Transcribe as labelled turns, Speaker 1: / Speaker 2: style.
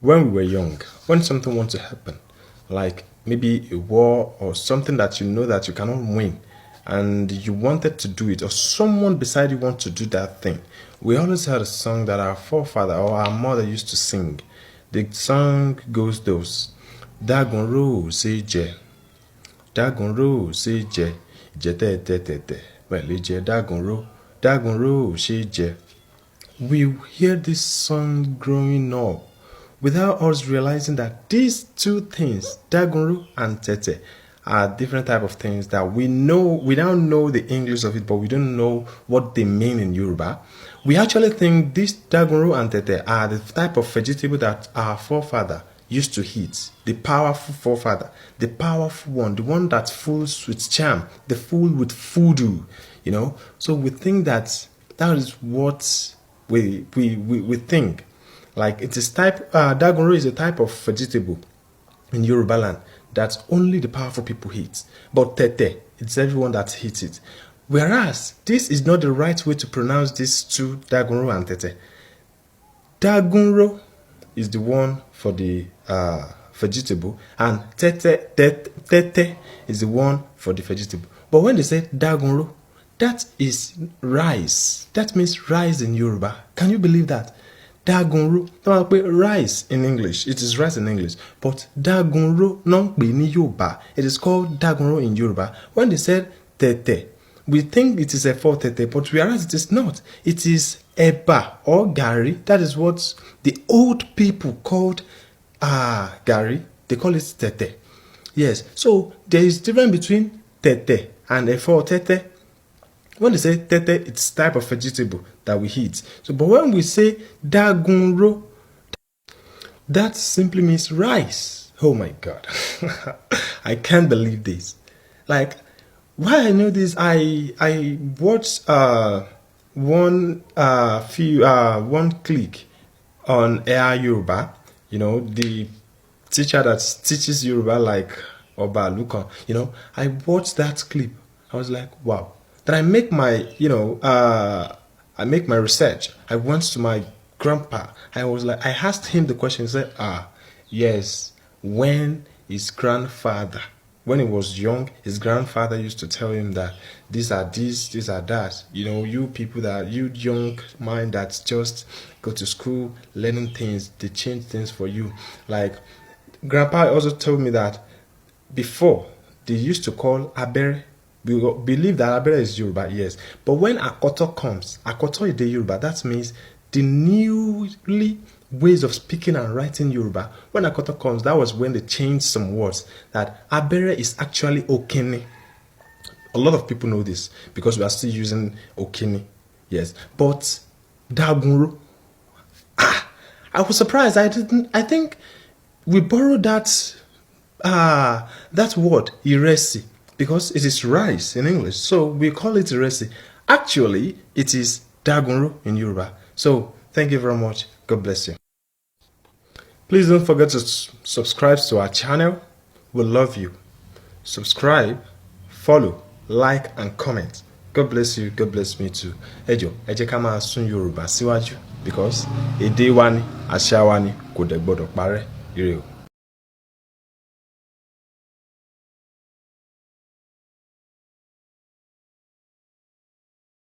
Speaker 1: when we were young, when something wants to happen, like maybe a war or something that you know that you cannot win, and you wanted to do it, or someone beside you wants to do that thing, we always had a song that our forefather or our mother used to sing. The song goes those. Dagon ro se je, dagon ro se je, je te te te te. Well, je dagon ro se je. We hear this song growing up without us realizing that these two things, Dagunru and Tete, are different type of things that we know. We now know the English of it, but we don't know what they mean in Yoruba. We actually think this Dagunru and Tete are the type of vegetable that our forefather used to eat. The powerful forefather, the powerful one, the one that's full with charm, the full with voodoo, So we think that is what we think. Like it is type dagunro is a type of vegetable in Yoruba land that only the powerful people eat. But tete, it's everyone that eats it. Whereas this is not the right way to pronounce these two, dagunro and tete. Dagunro is the one for the vegetable, and tete is the one for the vegetable. But when they say dagunro, that is rice. That means rice in Yoruba. Can you believe that? Dagunro. Rice in English. It is rice in English. But dagunro non ni Yoruba. It is called dagunro in Yoruba. When they said tete, we think it is a for tete, but whereas it is not. It is eba or gari. That is what the old people called gari. They call it tete. Yes. So there is difference between tete and a for tete. When they say tete, it's type of vegetable that we eat. So, but when we say dagunro, that simply means rice. Oh my God. I can't believe this. Like, why I know this, I watched one click on Air Yoruba, the teacher that teaches Yoruba like Oba Luka, I watched that clip. I was like, wow. Then I make my, I make my research. I went to my grandpa. I asked him the question. He said, yes, when his grandfather, when he was young, his grandfather used to tell him that these are this, these are that. You people you young mind that just go to school, learning things, they change things for you. Like, grandpa also told me that before, they used to call abere. We believe that Abere is Yoruba, yes. But when Akoto comes, Akoto is the Yoruba. That means the newly ways of speaking and writing Yoruba. When Akoto comes, that was when they changed some words. That Abere is actually Okini. A lot of people know this because we are still using Okini, yes. But Dagunro, I was surprised. I think we borrowed that word Iresi, because it is rice in English. So we call it Iresi. Actually, it is dagunro in Yoruba. So thank you very much. God bless you. Please don't forget to subscribe to our channel. We love you. Subscribe, follow, like, and comment. God bless you. God bless me too. Ejo, eje ká máa sún Yorùbá síwájú, because èdè wa ni, àṣà wa ni, kò dẹ̀ gbọdọ̀ parẹ́. Ire o.